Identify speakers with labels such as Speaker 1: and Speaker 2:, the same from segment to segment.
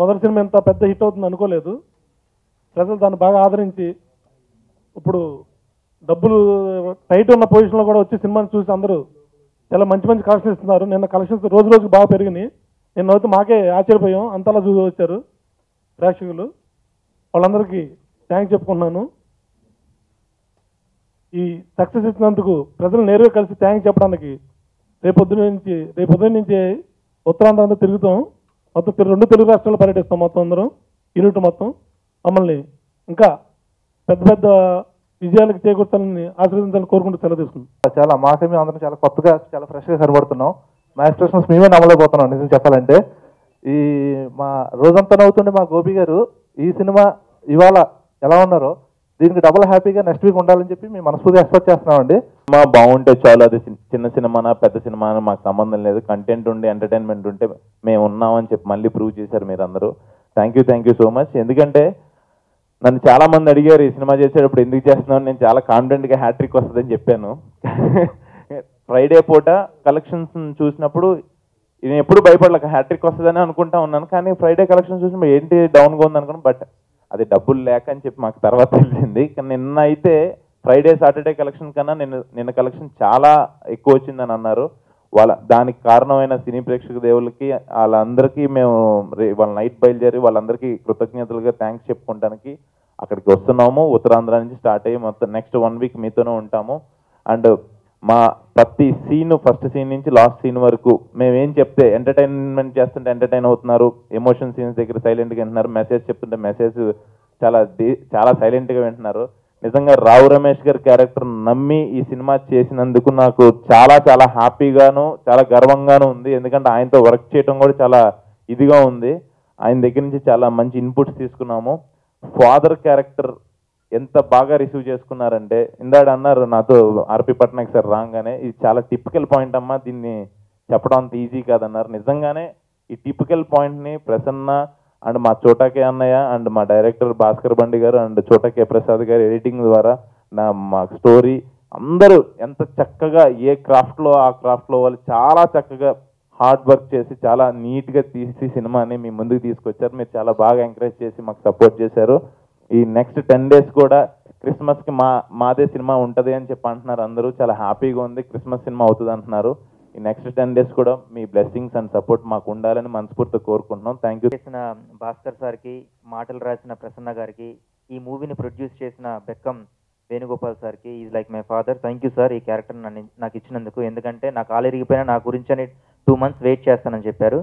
Speaker 1: మొదటి సినిమా ఇంత పెద్ద హిట్ అవుతుంది అనుకోలేదు. ప్రజలు దాన్ని బాగా ఆదరించి ఇప్పుడు డబ్బులు టైట్ ఉన్న పొజిషన్లో కూడా వచ్చి సినిమాని చూసి అందరూ చాలా మంచి మంచి కలెక్షన్స్ ఇస్తున్నారు. నిన్న కలెక్షన్స్ రోజు రోజుకి బాగా పెరిగినాయి. నిన్న అయితే మాకే ఆశ్చర్యపోయాం, అంతలా చూసి వచ్చారు ప్రేక్షకులు. వాళ్ళందరికీ థ్యాంక్స్ చెప్పుకున్నాను. ఈ సక్సెస్ ఇచ్చినందుకు ప్రజలు నేరుగా కలిసి థ్యాంక్స్ చెప్పడానికి రేపొద్దున నుంచి ఉత్తరాంధ్ర అంతా తిరుగుతాం. మొత్తం 2 తెలుగు రాష్ట్రాల్లో పర్యటిస్తాం. మొత్తం అందరం యూనిట్ మొత్తం మమ్మల్ని ఇంకా పెద్ద పెద్ద విజయాలకు చేకూర్చాలని ఆశీర్వదించాలని కోరుకుంటూ సెలవు తీసుకుంటాం.
Speaker 2: చాలా మాకే మేము అందరం చాలా కొత్తగా చాలా ఫ్రెష్గా కనబడుతున్నాం. మా ఎక్స్ప్రెషన్స్ మేమే నమ్మలేకపోతున్నాం నిజం చెప్పాలంటే. ఈ మా రోజంతా నవ్వుతుండే మా గోపి గారు ఈ సినిమా ఇవాళ ఎలా ఉన్నారో దీనికి డబుల్ హ్యాపీగా నెక్స్ట్ వీక్ ఉండాలని చెప్పి మేము మనస్ఫూర్తిగా ఎక్స్పెక్ట్ చేస్తున్నామండి.
Speaker 3: సినిమా బాగుంటే చాలు, అది చిన్న సినిమానా పెద్ద సినిమానా మాకు సంబంధం లేదు. కంటెంట్ ఉండి ఎంటర్టైన్మెంట్ ఉంటే మేము ఉన్నామని చెప్పి మళ్ళీ ప్రూవ్ చేశారు మీరు అందరూ. Thank you so much. ఎందుకంటే నన్ను చాలా మంది అడిగారు ఈ సినిమా చేసేటప్పుడు ఎందుకు చేస్తున్నాను. నేను చాలా కాన్ఫిడెంట్గా హ్యాట్రిక్ వస్తుందని చెప్పాను. ఫ్రైడే పూట కలెక్షన్స్ చూసినప్పుడు నేను ఎప్పుడు భయపడలేక హ్యాట్రిక్ వస్తుందని అనుకుంటా ఉన్నాను. కానీ ఫ్రైడే కలెక్షన్స్ చూసినప్పుడు ఏంటి డౌన్గా ఉంది అనుకున్నాను. బట్ అది డబ్బులు లేక అని చెప్పి మాకు తర్వాత తెలిసింది. కానీ నిన్న అయితే ఫ్రైడే సాటర్డే కలెక్షన్ కన్నా నిన్న కలెక్షన్ చాలా ఎక్కువ వచ్చిందని అన్నారు. దానికి కారణమైన సినీ ప్రేక్షక దేవుళ్ళకి వాళ్ళందరికీ మేము వాళ్ళ నైట్ బయలుదేరి వాళ్ళందరికీ కృతజ్ఞతలుగా థ్యాంక్స్ చెప్పుకోవడానికి అక్కడికి వస్తున్నాము. ఉత్తరాంధ్ర నుంచి స్టార్ట్ అయ్యి మొత్తం నెక్స్ట్ 1 వీక్ మీతోనే ఉంటాము. అండ్ మా ప్రతి సీన్ ఫస్ట్ సీన్ నుంచి లాస్ట్ సీన్ వరకు మేమేం చెప్తే ఎంటర్టైన్మెంట్ చేస్తుంటే ఎంటర్టైన్ అవుతున్నారు. ఎమోషన్ సీన్స్ దగ్గర సైలెంట్గా వింటున్నారు. మెసేజ్ చెప్తుంటే మెసేజ్ చాలా సైలెంట్గా వింటున్నారు. నిజంగా రావు రమేష్ గారి క్యారెక్టర్ నమ్మి ఈ సినిమా చేసినందుకు నాకు చాలా చాలా హ్యాపీగాను చాలా గర్వంగాను ఉంది. ఎందుకంటే ఆయనతో వర్క్ చేయడం కూడా చాలా ఇదిగా ఉంది. ఆయన దగ్గర నుంచి చాలా మంచి ఇన్పుట్స్ తీసుకున్నాము. ఫాదర్ క్యారెక్టర్ ఎంత బాగా రిసీవ్ చేసుకున్నారంటే ఇందాక అన్నారు నాతో ఆర్పి పట్నాయక్ సార్ రాగానే ఇది చాలా టిపికల్ పాయింట్ అమ్మా, దీన్ని చెప్పడం అంత ఈజీ కాదన్నారు. నిజంగానే ఈ టిపికల్ పాయింట్ని ప్రసన్న అండ్ మా చోటాకే అన్నయ్య అండ్ మా డైరెక్టర్ భాస్కర్ బండి గారు అండ్ చోటాకే ప్రసాద్ గారు ఎడిటింగ్ ద్వారా మా స్టోరీ అందరూ ఎంత చక్కగా ఏ క్రాఫ్ట్లో ఆ క్రాఫ్ట్లో వాళ్ళు చాలా చక్కగా హార్డ్ వర్క్ చేసి చాలా నీట్గా తీసి సినిమాని మీ ముందుకు తీసుకొచ్చారు. మీరు చాలా బాగా ఎంకరేజ్ చేసి మాకు సపోర్ట్ చేశారు. ఈ నెక్స్ట్ 10 days కూడా క్రిస్మస్కి మాదే సినిమా ఉంటుంది అని చెప్పి అంటున్నారు అందరూ. చాలా హ్యాపీగా ఉంది. క్రిస్మస్ సినిమా అవుతుంది అంటున్నారు. ఈ నెక్స్ట్ 10 days కూడా మీ బ్లెస్సింగ్స్ అండ్ సపోర్ట్ మాకు ఉండాలని మనస్ఫూర్తిగా కోరుకుంటున్నాం. Thank you.
Speaker 4: చేసిన భాస్కర్ సార్కి, మాటలు రాసిన ప్రసన్న గారికి, ఈ మూవీని ప్రొడ్యూస్ చేసిన బెక్కం వేణుగోపాల్ సార్కి is like my father. Thank you sir ఈ క్యారెక్టర్ నాకు ఇచ్చినందుకు. ఎందుకంటే నా కాలు ఇరిగిపోయినా నా గురించి అని 2 months వెయిట్ చేస్తానని చెప్పారు.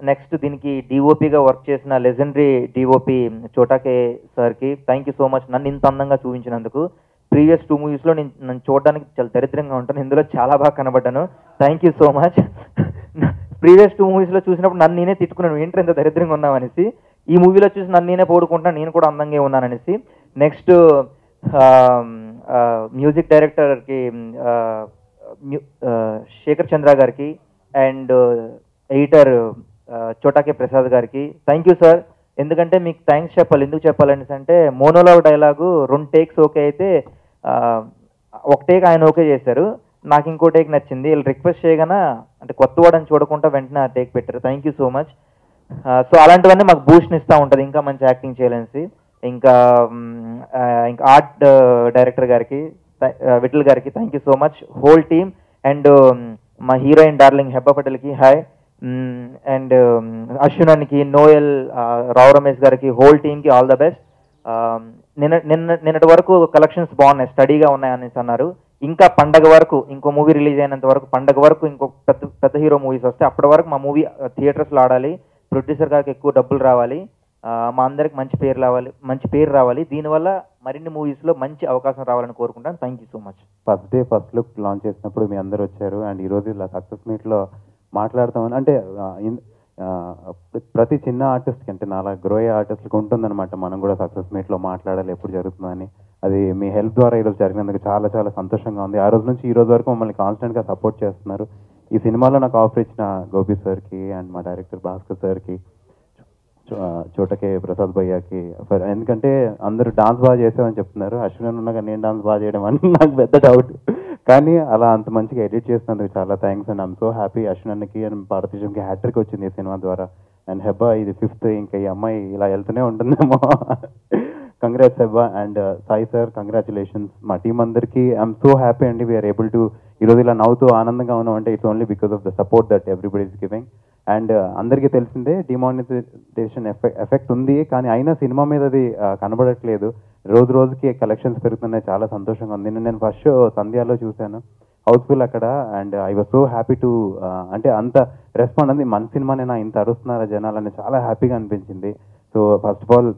Speaker 4: నెక్స్ట్ దీనికి డిఓపిగా వర్క్ చేసిన లెజెండరీ డిఓపి చోటాకే సార్కి థ్యాంక్ యూ సో మచ్ నన్ను ఇంత అందంగా చూపించినందుకు. ప్రీవియస్ 2 moviesలో నన్ను చూడడానికి చాలా దరిద్రంగా ఉంటాను, ఇందులో చాలా బాగా కనబడ్డాను. Thank you so much. Previous 2 moviesలో చూసినప్పుడు నన్ను నేనే తిట్టుకున్నాను, ఏంటంటే ఎంత దరిద్రంగా ఉన్నామనేసి. ఈ మూవీలో చూసి నన్ను నేనే పోడుకుంటాను, నేను కూడా అందంగా ఉన్నాననేసి. నెక్స్ట్ మ్యూజిక్ డైరెక్టర్కి శేఖర్ చంద్ర గారికి అండ్ ఎడిటర్ చోటాకే ప్రసాద్ గారికి థ్యాంక్ యూ సార్. ఎందుకంటే మీకు థ్యాంక్స్ చెప్పాలి. ఎందుకు చెప్పాలనేసి అంటే మోనోలాగ్ డైలాగు 2 takes ఓకే అయితే 1 take ఆయన ఓకే చేశారు, నాకు ఇంకో టేక్ నచ్చింది. వీళ్ళు రిక్వెస్ట్ చేయగానే అంటే కొత్త వాడని చూడకుండా వెంటనే ఆ టేక్ పెట్టారు. Thank you so much. So అలాంటివన్నీ మాకు బూస్ట్ని ఇస్తూ ఉంటుంది ఇంకా మంచి యాక్టింగ్ చేయాలనేసి. ఇంకా ఆర్ట్ డైరెక్టర్ గారికి విఠల్ గారికి thank you so much. Whole team and మా హీరోయిన్ డార్లింగ్ హెబ్బా పటేల్కి హాయ్. అండ్ అశ్వినానికి, నోయల్, రావు రమేష్ గారికి, హోల్ టీమ్కి ఆల్ ద బెస్ట్. నిన్నటి వరకు కలెక్షన్స్ బాగున్నాయి, స్టడీగా ఉన్నాయి అనేసి అన్నారు. ఇంకా పండగ వరకు ఇంకో మూవీ రిలీజ్ అయినంత వరకు పండగ వరకు ఇంకో పెద్ద హీరో మూవీస్ వస్తే అప్పటి వరకు మా మూవీ థియేటర్స్లో ఆడాలి. ప్రొడ్యూసర్ గారికి ఎక్కువ డబ్బులు రావాలి, మా అందరికి మంచి పేరు రావాలి. దీనివల్ల మరిన్ని మూవీస్లో మంచి అవకాశం రావాలని కోరుకుంటాను. Thank you so much.
Speaker 5: First day first look launch చేసినప్పుడు మీ అందరూ వచ్చారు అండ్ ఈరోజు ఇలా సక్సెస్ మీట్లో మాట్లాడతామని అంటే ప్రతి చిన్న ఆర్టిస్ట్కి అంటే నాలా గ్రో అయ్యే ఆర్టిస్ట్కి ఉంటుందన్నమాట మనం కూడా సక్సెస్ మీట్లో మాట్లాడాలి ఎప్పుడు జరుగుతుందని. అది మీ హెల్ప్ ద్వారా ఈరోజు జరిగినందుకు చాలా చాలా సంతోషంగా ఉంది. ఆ రోజు నుంచి ఈ రోజు వరకు మమ్మల్ని కాన్స్టెంట్గా సపోర్ట్ చేస్తున్నారు. ఈ సినిమాలో నాకు ఆఫర్ ఇచ్చిన గోపి సార్కి అండ్ మా డైరెక్టర్ భాస్కర్ సార్కి, చోటకే ప్రసాద్ భయ్యాకి, ఎందుకంటే అందరూ డాన్స్ బాగా చేసామని చెప్తున్నారు. అశ్విన్ ఉన్నాక నేను డాన్స్ బాగా చేయడం అని నాకు పెద్ద డౌట్, కానీ అలా అంత మంచిగా ఎడిట్ చేసినందుకు చాలా thanks and I'm so happy. అశ్విన్కి అండ్ భారతదేశంకి హ్యాట్రిక్ వచ్చింది ఈ సినిమా ద్వారా. అండ్ హెబ్బా ఇది 5th, ఇంకా ఈ అమ్మాయి ఇలా వెళ్తూనే ఉంటుందేమో. Congrats Hebbah and Sai sir, congratulations. మా టీం అందరికీ ఐఎమ్ సో హ్యాపీ అండి. వీఆర్ ఏబుల్ టు ఈరోజు ఇలా నవ్వుతూ ఆనందంగా ఉన్నాం అంటే it's only because of the support that everybody is giving. And అందరికీ తెలిసిందే డిమానిటైజేషన్ ఎఫెక్ట్ ఉంది, కానీ అయినా సినిమా మీద అది కనబడట్లేదు. రోజు రోజుకి కలెక్షన్స్ పెరుగుతున్నాయి, చాలా సంతోషంగా ఉంది. నేను ఫస్ట్ షో సంధ్యాలో చూశాను, హౌస్ఫుల్ అక్కడ. And I was so happy to అంటే అంత రెస్పాండ్ అంది. మన సినిమానేనా ఇంత అరుస్తున్నారా జనాలని చాలా హ్యాపీగా అనిపించింది. So first of all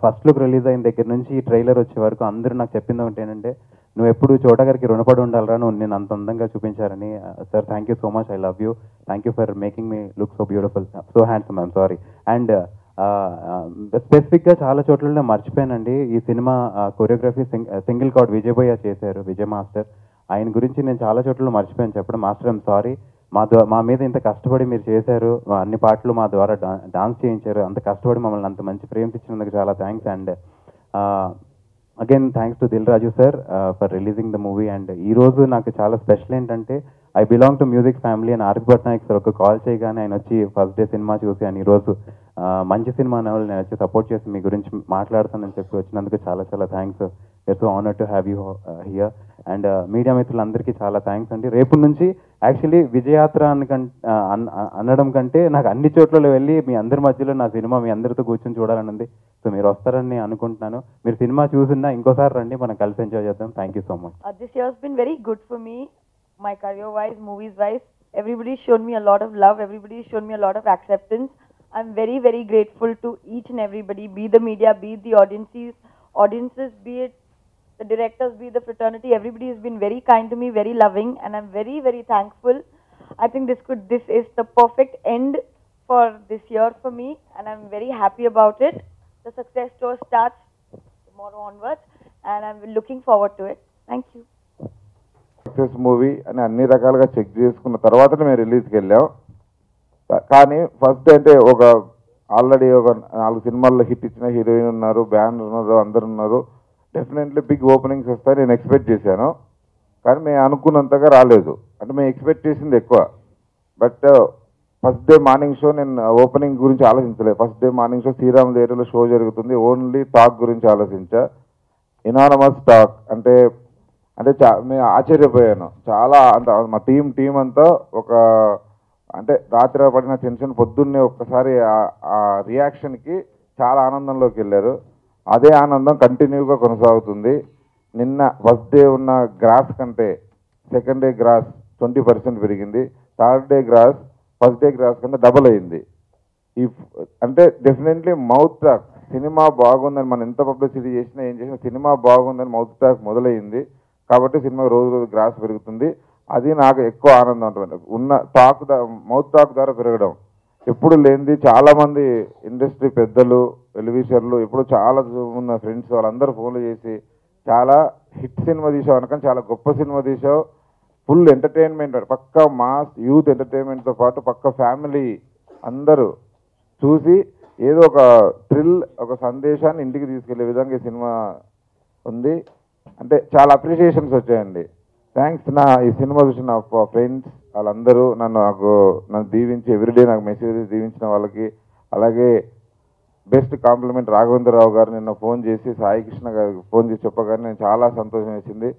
Speaker 5: first look release అయిన దగ్గర నుంచి ట్రైలర్ వచ్చే వరకు అందరూ నాకు చెప్పింది ఒకటి ఏంటంటే, నువ్వు ఎప్పుడు చోటా గారికి రుణపడి ఉండాలరా, నువ్వు నేను అంత అందంగా చూపించారని. Sir thank you so much, I love you, thank you for making me look so beautiful, so handsome, I'm sorry. And స్పెసిఫిక్గా చాలా చోట్ల నేను మర్చిపోయానండి, ఈ cinema choreography single card Vijay భయ్య చేశారు, విజయ్ మాస్టర్. ఆయన గురించి నేను చాలా చోట్ల మర్చిపోయాను చెప్పడం. మాస్టర్ ఐఎమ్ సారీ, మా మీద ఇంత కష్టపడి మీరు చేశారు, అన్ని పాటలు మా ద్వారా డాన్స్ చేయించారు, అంత కష్టపడి మమ్మల్ని అంత మంచి ఫ్రేమ్స్ ఇచ్చినందుకు చాలా thanks. And again thanks to Dil Raju sir for releasing the movie. And ఈ రోజు నాకు చాలా స్పెషల్ ఏంటంటే, I belong to music family అని ఆర్పి పట్నాయక్ సార్ ఒక కాల్ చేయగానే ఆయన వచ్చి ఫస్ట్ డే సినిమా చూసి అని ఈరోజు మంచి సినిమా అనే వాళ్ళు నేను వచ్చి సపోర్ట్ చేసి మీ గురించి మాట్లాడతానని చెప్పి వచ్చినందుకు చాలా చాలా thanks. It's so honour to have you here. And media మిత్రులందరికీ చాలా థ్యాంక్స్ అండి. రేపు నుంచి యాక్చువల్లీ విజయయాత్ర అనడం కంటే నాకు అన్ని చోట్ల వెళ్ళి మీ అందరి మధ్యలో నా సినిమా మీ అందరితో కూర్చొని చూడాలని ఉంది. సో మీరు వస్తారని అనుకుంటున్నాను. మీరు సినిమా చూసినా ఇంకోసారి రండి, మనం కలిసి ఎంజాయ్ చేద్దాం. Thank you so much.
Speaker 6: This year has been very good for me, my career-wise, movies-wise. Everybody's shown me a lot of love. Everybody's shown me a lot of acceptance. I'm very, very grateful to each and everybody, be the media, be the audiences, be it the directors, be the fraternity. Everybody has been very kind to me, very loving, and I'm very, very thankful. I think this is the perfect end for this year for me, and I'm very happy about it. The success tour starts tomorrow onwards, and I'm looking forward to it. Thank you.
Speaker 7: Success movie అని అన్ని రకాలుగా check చేసుకున్న తర్వాతనే మేము రిలీజ్కి వెళ్ళాం. కానీ first అంటే ఆల్రెడీ ఒక 4 సినిమాల్లో హిట్ ఇచ్చిన హీరోయిన్ ఉన్నారు, బ్యాండ్ ఉన్నారు, అందరు ఉన్నారు. డెఫినెట్లీ బిగ్ ఓపెనింగ్స్ వస్తాయి నేను ఎక్స్పెక్ట్ చేశాను. కానీ మేము అనుకున్నంతగా రాలేదు, అంటే మేము ఎక్స్పెక్ట్ చేసింది ఎక్కువ. But first day morning show నేను ఓపెనింగ్ గురించి ఆలోచించలేదు. First day morning show Sriramulu ఏరియాలో షో జరుగుతుంది, ఓన్లీ టాక్ గురించి ఆలోచించా. ఇనానమస్ టాక్ అంటే నేను ఆశ్చర్యపోయాను చాలా. అంత మా టీం అంతా అంటే రాత్రి పడిన టెన్షన్ పొద్దున్నే ఒక్కసారి ఆ రియాక్షన్కి చాలా ఆనందంలోకి వెళ్ళారు. అదే ఆనందం కంటిన్యూగా కొనసాగుతుంది. నిన్న ఫస్ట్ డే ఉన్న గ్రాస్ కంటే సెకండ్ డే గ్రాస్ 20% పెరిగింది. Third day gross first day gross కంటే డబుల్ అయింది. అంటే డెఫినెట్లీ మౌత్ టాక్, సినిమా బాగుందని మనం ఎంత పబ్లిసిటీ చేసినా ఏం చేసినా సినిమా బాగుందని మౌత్ టాక్ మొదలైంది. కాబట్టి సినిమా రోజు రోజు గ్రాస్ పెరుగుతుంది. అది నాకు ఎక్కువ ఆనందం ఉంటుంది. ఉన్న టాక్ మౌత్ టాక్ ద్వారా పెరగడం ఎప్పుడు లేనిది. చాలామంది ఇండస్ట్రీ పెద్దలు, వెలివిషర్లు, ఇప్పుడు చాలా ఉన్న ఫ్రెండ్స్ వాళ్ళందరూ ఫోన్లు చేసి చాలా హిట్ సినిమా తీసావు అనకని చాలా గొప్ప సినిమా తీసావు, ఫుల్ ఎంటర్టైన్మెంట్, పక్క మాస్ యూత్ ఎంటర్టైన్మెంట్తో పాటు పక్క ఫ్యామిలీ అందరూ చూసి ఏదో ఒక థ్రిల్, ఒక సందేశాన్ని ఇంటికి తీసుకెళ్లే విధంగా ఈ సినిమా ఉంది. అంటే చాలా అప్రిషియేషన్స్ వచ్చాయండి. థ్యాంక్స్. ఈ సినిమా చూసిన నా ఫ్రెండ్స్ వాళ్ళందరూ నన్ను దీవించి ఎవ్రీడే నాకు మెసేజ్ దీవించిన వాళ్ళకి, అలాగే బెస్ట్ కాంప్లిమెంట్ రాఘవేంద్రరావు గారు నిన్న ఫోన్ చేసి సాయి కృష్ణ గారికి ఫోన్ చేసి చెప్పగానే నేను చాలా సంతోషం వేసింది.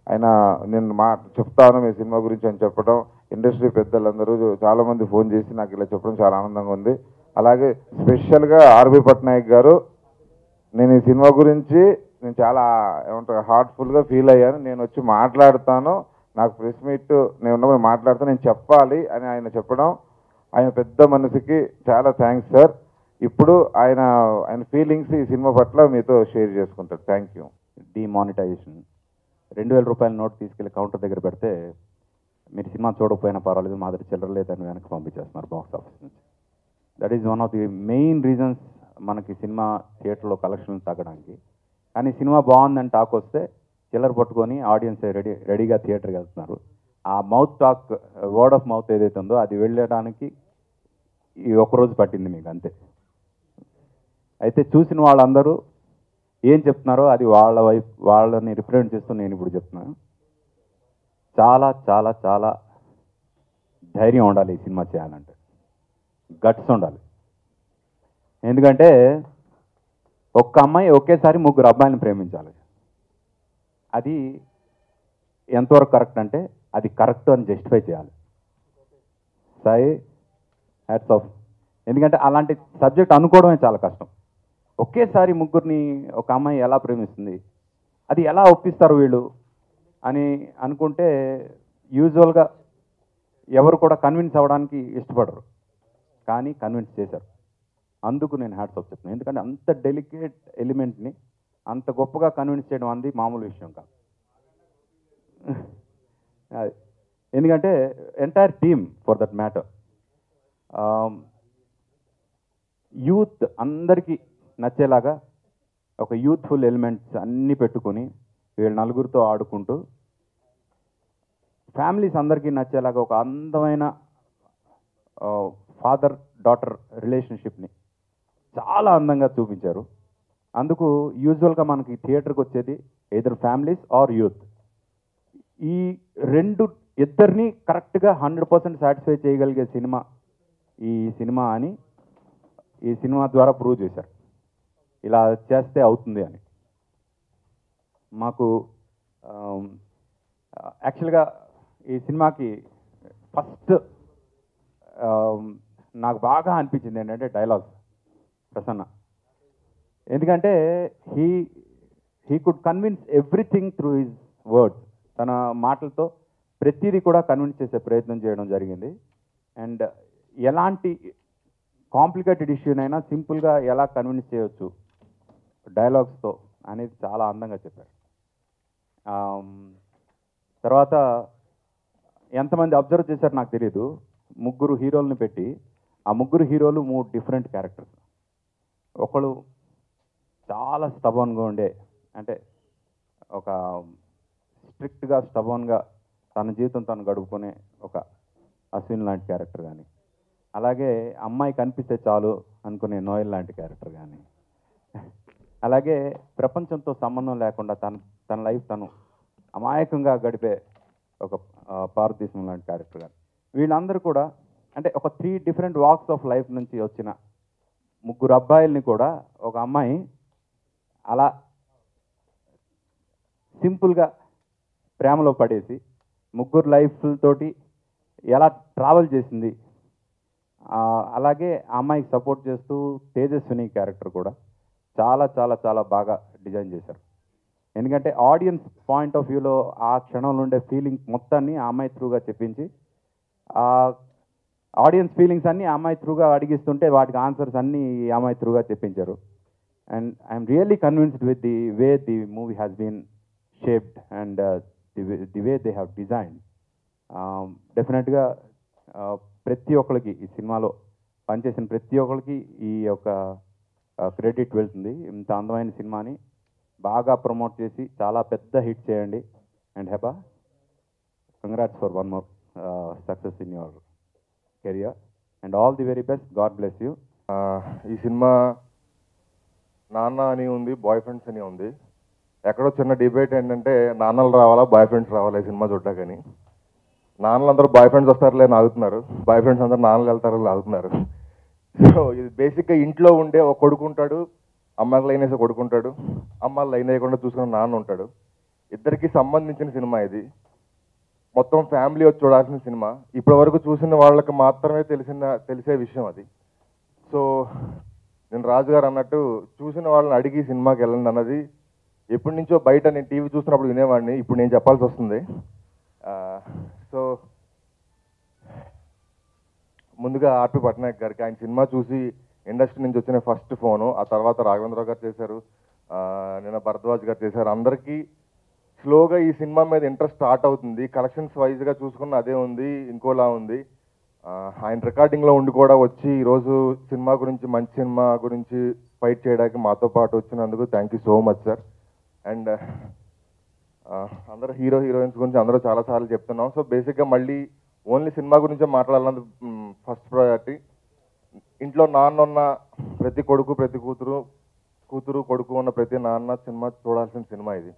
Speaker 7: ఆయన నేను చెప్తాను మీ సినిమా గురించి అని చెప్పడం, ఇండస్ట్రీ పెద్దలందరూ చాలామంది ఫోన్ చేసి నాకు ఇలా చెప్పడం చాలా ఆనందంగా ఉంది. అలాగే స్పెషల్గా ఆర్బి పట్నాయక్ గారు, నేను ఈ సినిమా గురించి నేను చాలా హార్ట్ఫుల్గా ఫీల్ అయ్యాను. నేను వచ్చి మాట్లాడతాను, నాకు ప్రెస్ మీట్ నేను ఉన్నప్పుడు మాట్లాడతాను, నేను చెప్పాలి అని ఆయన చెప్పడం, ఆయన పెద్ద మనసుకి చాలా థ్యాంక్స్ సార్. ఇప్పుడు ఆయన ఫీలింగ్స్ ఈ సినిమా పట్ల మీతో షేర్ చేసుకుంటారు. Thank you.
Speaker 5: డిమానిటైజేషన్ 2000 రూపాయల నోట్ తీసుకెళ్లి కౌంటర్ దగ్గర పెడితే మీరు సినిమా చూడకపోయినా పర్వాలేదు, మా దగ్గర చిల్లర లేదని వెనక్కి పంపించేస్తున్నారు బాక్స్ ఆఫీస్ నుంచి. That is one of the main reasons మనకి సినిమా థియేటర్లో కలెక్షన్స్ తగ్గడానికి. కానీ సినిమా బాగుందని టాక్ వస్తే చిల్లర పట్టుకొని ఆడియన్స్ రెడీగా థియేటర్కి వెళ్తున్నారు. ఆ mouth talk, word of mouth ఏదైతే ఉందో అది వెళ్ళడానికి ఈ ఒక్కరోజు పట్టింది మీకు, అంతే. అయితే చూసిన వాళ్ళందరూ ఏం చెప్తున్నారో అది వాళ్ళని రిప్రజెంట్ చేస్తూ నేను ఇప్పుడు చెప్తున్నాను. చాలా చాలా చాలా ధైర్యం ఉండాలి ఈ సినిమా చేయాలంటే. గట్స్ ఉండాలి. ఎందుకంటే ఒక్క అమ్మాయి ఒకేసారి 3 అబ్బాయిని ప్రేమించాలి. అది ఎంతవరకు కరెక్ట్ అంటే అది కరెక్ట్ అని జస్టిఫై చేయాలి. Sai hats off. ఎందుకంటే అలాంటి సబ్జెక్ట్ అనుకోవడమే చాలా కష్టం. ఒకేసారి 3 ఒక అమ్మాయి ఎలా ప్రేమిస్తుంది, అది ఎలా ఒప్పిస్తారు వీళ్ళు అని అనుకుంటే యూజువల్గా ఎవరు కూడా కన్విన్స్ అవ్వడానికి ఇష్టపడరు, కానీ కన్విన్స్ చేశారు. అందుకు నేను హ్యాట్స్ ఆఫ్ చెప్తున్నాను. ఎందుకంటే అంత డెలికేట్ ఎలిమెంట్ని అంత గొప్పగా కన్విన్స్ చేయడం అనేది మామూలు విషయం కాదు. ఎందుకంటే entire team for that matter, youth అందరికీ నచ్చేలాగా ఒక యూత్ఫుల్ ఎలిమెంట్స్ అన్నీ పెట్టుకొని వీళ్ళు నలుగురితో ఆడుకుంటూ ఫ్యామిలీస్ అందరికీ నచ్చేలాగా ఒక అందమైన ఫాదర్ డాటర్ రిలేషన్షిప్ని చాలా అందంగా చూపించారు. అందుకు యూజువల్గా మనకి థియేటర్కి వచ్చేది ఎయిదర్ ఫ్యామిలీస్ ఆర్ యూత్. ఈ ఇద్దరిని కరెక్ట్గా 100% సాటిస్ఫై చేయగలిగే సినిమా ఈ సినిమా అని ఈ సినిమా ద్వారా ప్రూవ్ చేశారు. ఇలా చేస్తే అవుతుంది అని. మాకు యాక్చువల్గా ఈ సినిమాకి ఫస్ట్ నాకు బాగా అనిపించింది ఏంటంటే డైలాగ్స్. ప్రసన్న ఎందుకంటే he could convince everything through his words. తన మాటలతో ప్రతిదీ కూడా కన్విన్స్ చేసే ప్రయత్నం చేయడం జరిగింది. అండ్ ఎలాంటి కాంప్లికేటెడ్ ఇష్యూనైనా సింపుల్గా ఎలా కన్విన్స్ చేయవచ్చు డైలాగ్స్తో అనేది చాలా అందంగా చెప్పారు. తర్వాత ఎంతమంది అబ్జర్వ్ చేశారు నాకు తెలియదు, 3 హీరోలను పెట్టి ఆ 3 హీరోలు 3 డిఫరెంట్ క్యారెక్టర్స్. ఒకళ్ళు చాలా స్టబన్గా ఉండే, అంటే ఒక స్ట్రిక్ట్గా స్టబన్గా తన జీవితం తను గడుపుకునే ఒక అశ్విన్ లాంటి క్యారెక్టర్ కానీ, అలాగే అమ్మాయి కనిపిస్తే చాలు అనుకునే నోయల్ లాంటి క్యారెక్టర్ కానీ, అలాగే ప్రపంచంతో సంబంధం లేకుండా తన లైఫ్ తను అమాయకంగా గడిపే ఒక పార్వతీశం లాంటి క్యారెక్టర్ కానీ, వీళ్ళందరూ కూడా అంటే ఒక 3 డిఫరెంట్ వాక్స్ ఆఫ్ లైఫ్ నుంచి వచ్చిన 3 అబ్బాయిల్ని కూడా ఒక అమ్మాయి అలా సింపుల్గా ప్రేమలో పడేసి 3 లైఫ్లతోటి ఎలా ట్రావెల్ చేసింది. అలాగే ఆ అమ్మాయికి సపోర్ట్ చేస్తూ తేజస్విని క్యారెక్టర్ కూడా చాలా చాలా చాలా బాగా డిజైన్ చేశారు. ఎందుకంటే ఆడియన్స్ పాయింట్ ఆఫ్ వ్యూలో ఆ క్షణంలో ఉండే ఫీలింగ్ మొత్తాన్ని ఆ అమ్మాయి త్రూగా చెప్పించి, ఆ ఆడియన్స్ ఫీలింగ్స్ అన్నీ ఆ అమ్మాయి త్రూగా అడిగిస్తుంటే వాటికి ఆన్సర్స్ అన్నీ ఈ అమ్మాయి త్రూగా చెప్పించారు. And I'm really convinced with the way the movie has been shaped and the way they have design. డెఫినెట్గా ప్రతి ఒక్కరికి ఈ సినిమాలో పనిచేసిన ప్రతి ఒక్కరికి ఈ యొక్క క్రెడిట్ వెళ్తుంది. ఇంత అందమైన సినిమాని బాగా ప్రమోట్ చేసి చాలా పెద్ద హిట్ చేయండి. And Heba, congrats for one more success in your career and all the very best. God bless you.
Speaker 7: ఈ సినిమా నాన్న అని ఉంది, బాయ్ ఫ్రెండ్స్ అని ఉంది. ఎక్కడో చిన్న డిబేట్ ఏంటంటే నాన్నలు రావాలా బాయ్ ఫ్రెండ్స్ రావాలా ఈ సినిమా చూడ్డాకని. నాన్నలు అందరూ బాయ్ ఫ్రెండ్స్ వస్తారులే ఆగుతున్నారు, బాయ్ ఫ్రెండ్స్ అందరూ నాన్నలు వెళ్తారు ఆగుతున్నారు. సో ఇది బేసిక్గా ఇంట్లో ఉండే ఒక కొడుకు ఉంటాడు, అమ్మకి లైన్ వేసే కొడుకుంటాడు, అమ్మ లైన్ వేయకుండా చూసుకున్న నాన్న ఉంటాడు. ఇద్దరికి సంబంధించిన సినిమా ఇది. మొత్తం ఫ్యామిలీ వచ్చి చూడాల్సిన సినిమా. ఇప్పటి వరకు చూసిన వాళ్ళకి మాత్రమే తెలిసే విషయం అది. సో నేను రాజుగారు అన్నట్టు చూసిన వాళ్ళని అడిగి సినిమాకి వెళ్ళండి అన్నది ఎప్పటి నుంచో బయట నేను టీవీ చూసినప్పుడు వినేవాడిని, ఇప్పుడు నేను చెప్పాల్సి వస్తుంది. సో ముందుగా ఆర్పి పట్నాయక్ గారికి, ఆయన సినిమా చూసి ఇండస్ట్రీ నుంచి వచ్చిన ఫస్ట్ ఫోను, ఆ తర్వాత రాఘవేంద్రరావు గారు చేశారు, నిన్న భరద్వాజ్ గారు చేశారు. అందరికీ స్లోగా ఈ సినిమా మీద ఇంట్రెస్ట్ స్టార్ట్ అవుతుంది. కలెక్షన్స్ వైజ్గా చూసుకున్న అదే ఉంది, ఇంకోలా ఉంది. ఆయన రికార్డింగ్లో ఉండి కూడా వచ్చి ఈరోజు సినిమా గురించి, మంచి సినిమా గురించి ఫైట్ చేయడానికి మాతో పాటు వచ్చినందుకు thank you so much sir. And అందరూ హీరోయిన్స్ గురించి అందరూ చాలాసార్లు చెప్తున్నాం. సో బేసిక్గా మళ్ళీ ఓన్లీ సినిమా గురించే మాట్లాడాలన్నది ఫస్ట్ ప్రయారిటీ. ఇంట్లో నాన్న ఉన్న ప్రతి కొడుకు, ప్రతి కూతురు కొడుకు ఉన్న ప్రతి నాన్న సినిమా చూడాల్సిన సినిమా ఇది.